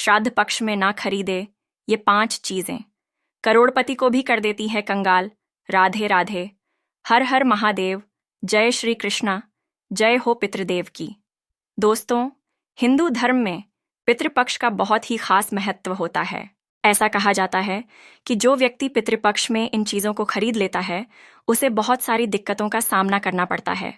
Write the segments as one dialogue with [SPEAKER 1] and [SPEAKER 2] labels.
[SPEAKER 1] श्राद्ध पक्ष में ना खरीदे ये 5 चीजें करोड़पति को भी कर देती है कंगाल। राधे राधे, हर हर महादेव, जय श्री कृष्णा, जय हो पितृदेव की। दोस्तों, हिंदू धर्म में पितृपक्ष का बहुत ही खास महत्व होता है। ऐसा कहा जाता है कि जो व्यक्ति पितृपक्ष में इन चीज़ों को खरीद लेता है उसे बहुत सारी दिक्कतों का सामना करना पड़ता है,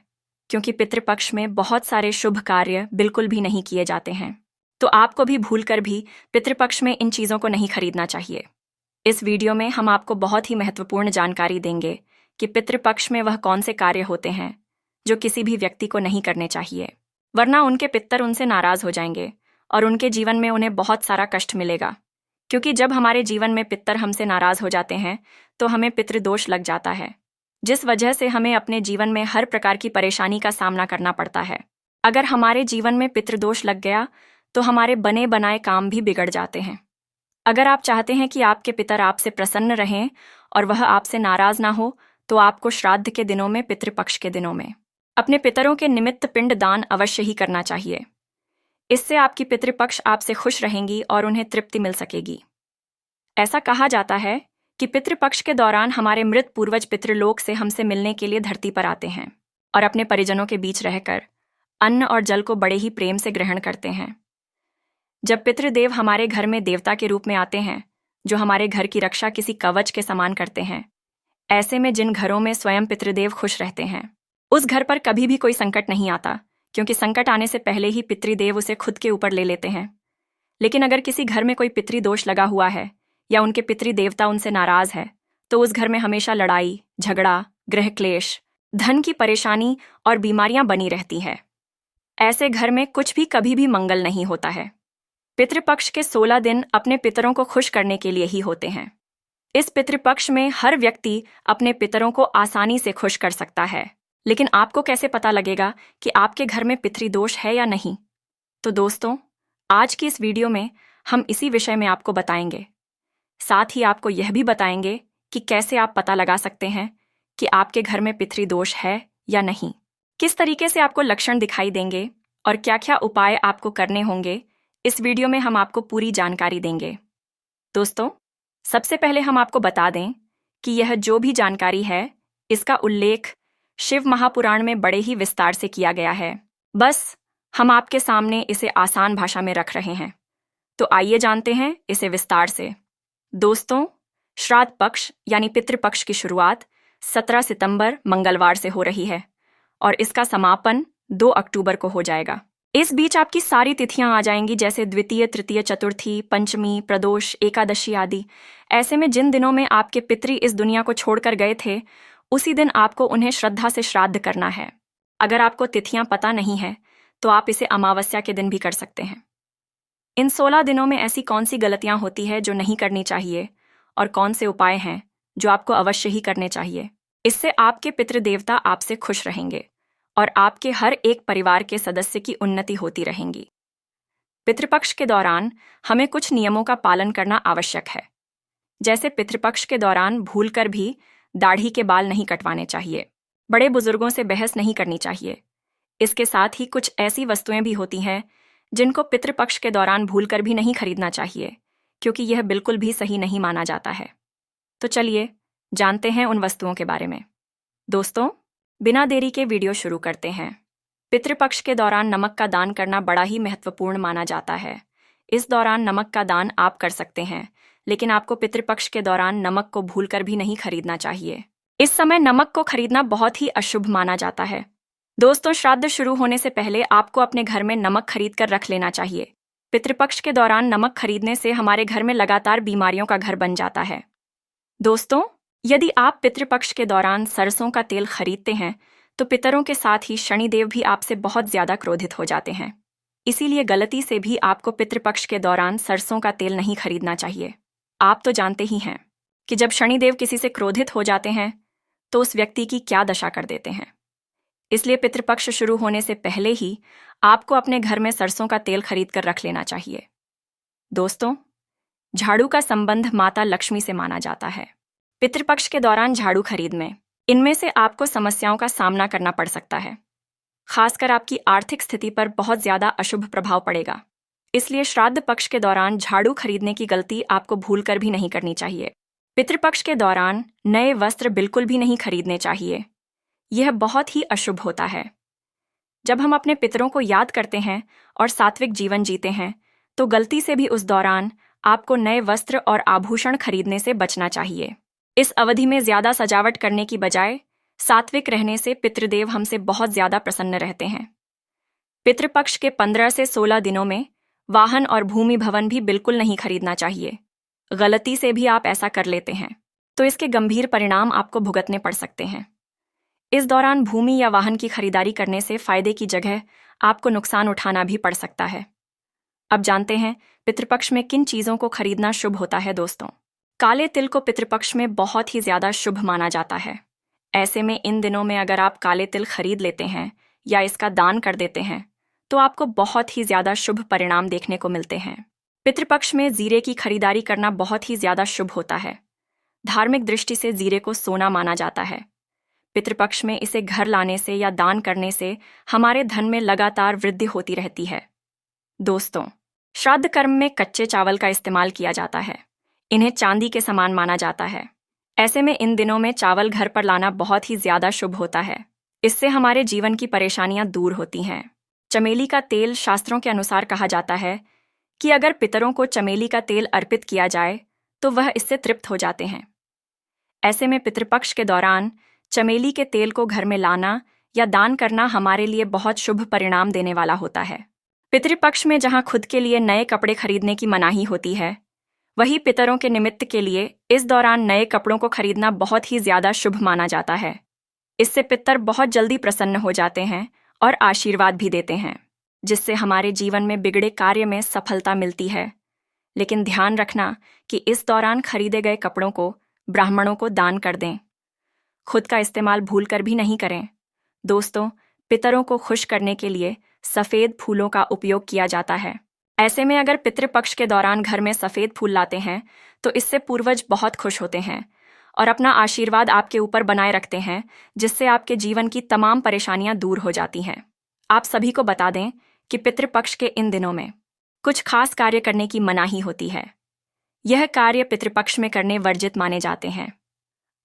[SPEAKER 1] क्योंकि पितृपक्ष में बहुत सारे शुभ कार्य बिल्कुल भी नहीं किए जाते हैं। तो आपको भी भूलकर भी पितृपक्ष में इन चीज़ों को नहीं खरीदना चाहिए। इस वीडियो में हम आपको बहुत ही महत्वपूर्ण जानकारी देंगे कि पितृपक्ष में वह कौन से कार्य होते हैं जो किसी भी व्यक्ति को नहीं करने चाहिए, वरना उनके पितर उनसे नाराज हो जाएंगे और उनके जीवन में उन्हें बहुत सारा कष्ट मिलेगा। क्योंकि जब हमारे जीवन में पितर हमसे नाराज हो जाते हैं तो हमें पितृदोष लग जाता है, जिस वजह से हमें अपने जीवन में हर प्रकार की परेशानी का सामना करना पड़ता है। अगर हमारे जीवन में पितृदोष लग गया तो हमारे बने बनाए काम भी बिगड़ जाते हैं। अगर आप चाहते हैं कि आपके पितर आपसे प्रसन्न रहें और वह आपसे नाराज ना हो, तो आपको श्राद्ध के दिनों में, पितृपक्ष के दिनों में अपने पितरों के निमित्त पिंड दान अवश्य ही करना चाहिए। इससे आपकी पितृपक्ष आपसे खुश रहेंगी और उन्हें तृप्ति मिल सकेगी। ऐसा कहा जाता है कि पितृपक्ष के दौरान हमारे मृत पूर्वज पितृलोक से हमसे मिलने के लिए धरती पर आते हैं और अपने परिजनों के बीच रहकर अन्न और जल को बड़े ही प्रेम से ग्रहण करते हैं। जब पितृदेव हमारे घर में देवता के रूप में आते हैं, जो हमारे घर की रक्षा किसी कवच के समान करते हैं, ऐसे में जिन घरों में स्वयं पितृदेव खुश रहते हैं उस घर पर कभी भी कोई संकट नहीं आता, क्योंकि संकट आने से पहले ही पितृदेव उसे खुद के ऊपर ले लेते हैं। लेकिन अगर किसी घर में कोई पितृदोष लगा हुआ है या उनके पितृदेवता उनसे नाराज है, तो उस घर में हमेशा लड़ाई, झगड़ा, गृह क्लेश, धन की परेशानी और बीमारियां बनी रहती है। ऐसे घर में कुछ भी कभी भी मंगल नहीं होता है। पितृपक्ष के 16 दिन अपने पितरों को खुश करने के लिए ही होते हैं। इस पितृपक्ष में हर व्यक्ति अपने पितरों को आसानी से खुश कर सकता है, लेकिन आपको कैसे पता लगेगा कि आपके घर में पितृदोष है या नहीं? तो दोस्तों, आज की इस वीडियो में हम इसी विषय में आपको बताएंगे। साथ ही आपको यह भी बताएंगे कि कैसे आप पता लगा सकते हैं कि आपके घर में पितृदोष है या नहीं, किस तरीके से आपको लक्षण दिखाई देंगे और क्या क्या उपाय आपको करने होंगे। इस वीडियो में हम आपको पूरी जानकारी देंगे। दोस्तों, सबसे पहले हम आपको बता दें कि यह जो भी जानकारी है, इसका उल्लेख शिव महापुराण में बड़े ही विस्तार से किया गया है। बस हम आपके सामने इसे आसान भाषा में रख रहे हैं। तो आइए जानते हैं इसे विस्तार से। दोस्तों, श्राद्ध पक्ष यानी पितृपक्ष की शुरुआत 17 सितंबर मंगलवार से हो रही है और इसका समापन 2 अक्टूबर को हो जाएगा। इस बीच आपकी सारी तिथियां आ जाएंगी, जैसे द्वितीय, तृतीय, चतुर्थी, पंचमी, प्रदोष, एकादशी आदि। ऐसे में जिन दिनों में आपके पितृ इस दुनिया को छोड़कर गए थे, उसी दिन आपको उन्हें श्रद्धा से श्राद्ध करना है। अगर आपको तिथियां पता नहीं है तो आप इसे अमावस्या के दिन भी कर सकते हैं। इन 16 दिनों में ऐसी कौन सी गलतियां होती है जो नहीं करनी चाहिए और कौन से उपाय हैं जो आपको अवश्य ही करने चाहिए। इससे आपके पितृदेवता आपसे खुश रहेंगे और आपके हर एक परिवार के सदस्य की उन्नति होती रहेंगी। पितृपक्ष के दौरान हमें कुछ नियमों का पालन करना आवश्यक है, जैसे पितृपक्ष के दौरान भूलकर भी दाढ़ी के बाल नहीं कटवाने चाहिए, बड़े बुजुर्गों से बहस नहीं करनी चाहिए। इसके साथ ही कुछ ऐसी वस्तुएं भी होती हैं जिनको पितृपक्ष के दौरान भूलकर भी नहीं खरीदना चाहिए, क्योंकि यह बिल्कुल भी सही नहीं माना जाता है। तो चलिए जानते हैं उन वस्तुओं के बारे में। दोस्तों, बिना देरी के वीडियो शुरू करते हैं। पितृपक्ष के दौरान नमक का दान करना बड़ा ही महत्वपूर्ण माना जाता है। इस दौरान नमक का दान आप कर सकते हैं, लेकिन आपको पितृपक्ष के दौरान नमक को भूलकर भी नहीं खरीदना चाहिए। इस समय नमक को खरीदना बहुत ही अशुभ माना जाता है। दोस्तों, श्राद्ध शुरू होने से पहले आपको अपने घर में नमक खरीद कर रख लेना चाहिए। पितृपक्ष के दौरान नमक खरीदने से हमारे घर में लगातार बीमारियों का घर बन जाता है। दोस्तों, यदि आप पितृपक्ष के दौरान सरसों का तेल खरीदते हैं तो पितरों के साथ ही शनिदेव भी आपसे बहुत ज्यादा क्रोधित हो जाते हैं। इसीलिए गलती से भी आपको पितृपक्ष के दौरान सरसों का तेल नहीं खरीदना चाहिए। आप तो जानते ही हैं कि जब शनिदेव किसी से क्रोधित हो जाते हैं तो उस व्यक्ति की क्या दशा कर देते हैं। इसलिए पितृपक्ष शुरू होने से पहले ही आपको अपने घर में सरसों का तेल खरीद कर रख लेना चाहिए। दोस्तों, झाड़ू का संबंध माता लक्ष्मी से माना जाता है। पितृपक्ष के दौरान झाड़ू खरीद में इनमें से आपको समस्याओं का सामना करना पड़ सकता है। खासकर आपकी आर्थिक स्थिति पर बहुत ज्यादा अशुभ प्रभाव पड़ेगा। इसलिए श्राद्ध पक्ष के दौरान झाड़ू खरीदने की गलती आपको भूलकर भी नहीं करनी चाहिए। पितृपक्ष के दौरान नए वस्त्र बिल्कुल भी नहीं खरीदने चाहिए। यह बहुत ही अशुभ होता है। जब हम अपने पितरों को याद करते हैं और सात्विक जीवन जीते हैं, तो गलती से भी उस दौरान आपको नए वस्त्र और आभूषण खरीदने से बचना चाहिए। इस अवधि में ज्यादा सजावट करने की बजाय सात्विक रहने से पितृदेव हमसे बहुत ज्यादा प्रसन्न रहते हैं। पितृपक्ष के 15 से 16 दिनों में वाहन और भूमि भवन भी बिल्कुल नहीं खरीदना चाहिए। गलती से भी आप ऐसा कर लेते हैं तो इसके गंभीर परिणाम आपको भुगतने पड़ सकते हैं। इस दौरान भूमि या वाहन की खरीदारी करने से फायदे की जगह आपको नुकसान उठाना भी पड़ सकता है। अब जानते हैं पितृपक्ष में किन चीजों को खरीदना शुभ होता है। दोस्तों, काले तिल को पितृपक्ष में बहुत ही ज्यादा शुभ माना जाता है। ऐसे में इन दिनों में अगर आप काले तिल खरीद लेते हैं या इसका दान कर देते हैं तो आपको बहुत ही ज्यादा शुभ परिणाम देखने को मिलते हैं। पितृपक्ष में जीरे की खरीदारी करना बहुत ही ज्यादा शुभ होता है। धार्मिक दृष्टि से जीरे को सोना माना जाता है। पितृपक्ष में इसे घर लाने से या दान करने से हमारे धन में लगातार वृद्धि होती रहती है। दोस्तों, श्राद्ध कर्म में कच्चे चावल का इस्तेमाल किया जाता है। इन्हें चांदी के समान माना जाता है। ऐसे में इन दिनों में चावल घर पर लाना बहुत ही ज्यादा शुभ होता है। इससे हमारे जीवन की परेशानियां दूर होती हैं। चमेली का तेल शास्त्रों के अनुसार कहा जाता है कि अगर पितरों को चमेली का तेल अर्पित किया जाए तो वह इससे तृप्त हो जाते हैं। ऐसे में पितृपक्ष के दौरान चमेली के तेल को घर में लाना या दान करना हमारे लिए बहुत शुभ परिणाम देने वाला होता है। पितृपक्ष में जहां खुद के लिए नए कपड़े खरीदने की मनाही होती है, वहीं पितरों के निमित्त के लिए इस दौरान नए कपड़ों को खरीदना बहुत ही ज्यादा शुभ माना जाता है। इससे पितर बहुत जल्दी प्रसन्न हो जाते हैं और आशीर्वाद भी देते हैं, जिससे हमारे जीवन में बिगड़े कार्य में सफलता मिलती है। लेकिन ध्यान रखना कि इस दौरान खरीदे गए कपड़ों को ब्राह्मणों को दान कर दें। खुद का इस्तेमाल भूलकर भी नहीं करें। दोस्तों, पितरों को खुश करने के लिए सफेद फूलों का उपयोग किया जाता है। ऐसे में अगर पितृपक्ष के दौरान घर में सफेद फूल लाते हैं तो इससे पूर्वज बहुत खुश होते हैं और अपना आशीर्वाद आपके ऊपर बनाए रखते हैं, जिससे आपके जीवन की तमाम परेशानियां दूर हो जाती हैं। आप सभी को बता दें कि पितृपक्ष के इन दिनों में कुछ खास कार्य करने की मनाही होती है। यह कार्य पितृपक्ष में करने वर्जित माने जाते हैं।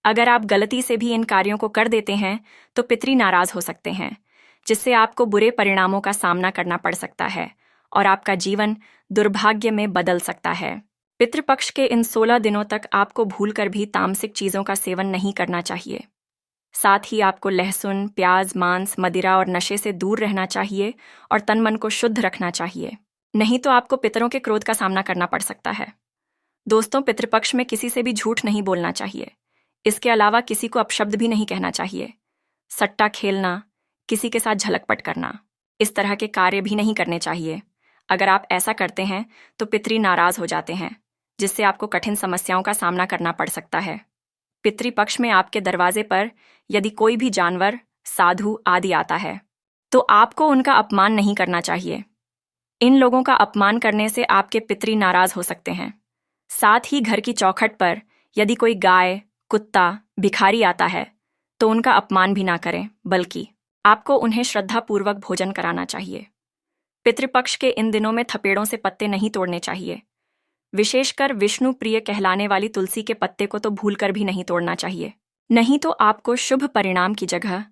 [SPEAKER 1] अगर आप गलती से भी इन कार्यों को कर देते हैं तो पितृ नाराज हो सकते हैं, जिससे आपको बुरे परिणामों का सामना करना पड़ सकता है और आपका जीवन दुर्भाग्य में बदल सकता है। पितृपक्ष के इन 16 दिनों तक आपको भूलकर भी तामसिक चीजों का सेवन नहीं करना चाहिए। साथ ही आपको लहसुन, प्याज, मांस, मदिरा और नशे से दूर रहना चाहिए और तन मन को शुद्ध रखना चाहिए। नहीं तो आपको पितरों के क्रोध का सामना करना पड़ सकता है। दोस्तों, पितृपक्ष में किसी से भी झूठ नहीं बोलना चाहिए। इसके अलावा किसी को अपशब्द भी नहीं कहना चाहिए। सट्टा खेलना, किसी के साथ झलकपट करना, इस तरह के कार्य भी नहीं करने चाहिए। अगर आप ऐसा करते हैं तो पितृ नाराज हो जाते हैं, जिससे आपको कठिन समस्याओं का सामना करना पड़ सकता है। पितृपक्ष में आपके दरवाजे पर यदि कोई भी जानवर, साधु आदि आता है तो आपको उनका अपमान नहीं करना चाहिए। इन लोगों का अपमान करने से आपके पितृ नाराज हो सकते हैं। साथ ही घर की चौखट पर यदि कोई गाय, कुत्ता, भिखारी आता है तो उनका अपमान भी ना करें, बल्कि आपको उन्हें श्रद्धापूर्वक भोजन कराना चाहिए। पितृपक्ष के इन दिनों में थपेड़ों से पत्ते नहीं तोड़ने चाहिए। विशेषकर विष्णु प्रिय कहलाने वाली तुलसी के पत्ते को तो भूलकर भी नहीं तोड़ना चाहिए। नहीं तो आपको शुभ परिणाम की जगह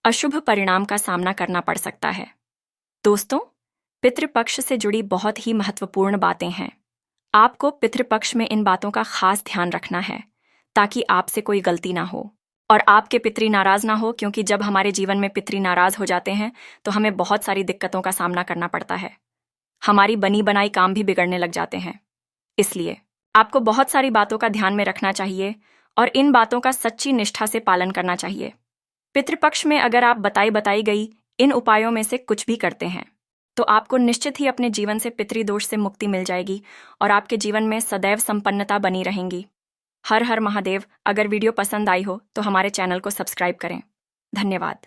[SPEAKER 1] अशुभ परिणाम का सामना करना पड़ सकता है। दोस्तों, पितृपक्ष से जुड़ी बहुत ही महत्वपूर्ण बातें हैं। आपको पितृपक्ष में इन बातों का खास ध्यान रखना है ताकि आपसे कोई गलती ना हो और आपके पितृ नाराज ना हो, क्योंकि जब हमारे जीवन में पितृ नाराज हो जाते हैं तो हमें बहुत सारी दिक्कतों का सामना करना पड़ता है। हमारी बनी बनाई काम भी बिगड़ने लग जाते हैं। इसलिए आपको बहुत सारी बातों का ध्यान में रखना चाहिए और इन बातों का सच्ची निष्ठा से पालन करना चाहिए। पितृपक्ष में अगर आप बताई गई इन उपायों में से कुछ भी करते हैं तो आपको निश्चित ही अपने जीवन से पितृदोष से मुक्ति मिल जाएगी और आपके जीवन में सदैव संपन्नता बनी रहेंगी। हर हर महादेव। अगर वीडियो पसंद आई हो तो हमारे चैनल को सब्सक्राइब करें। धन्यवाद।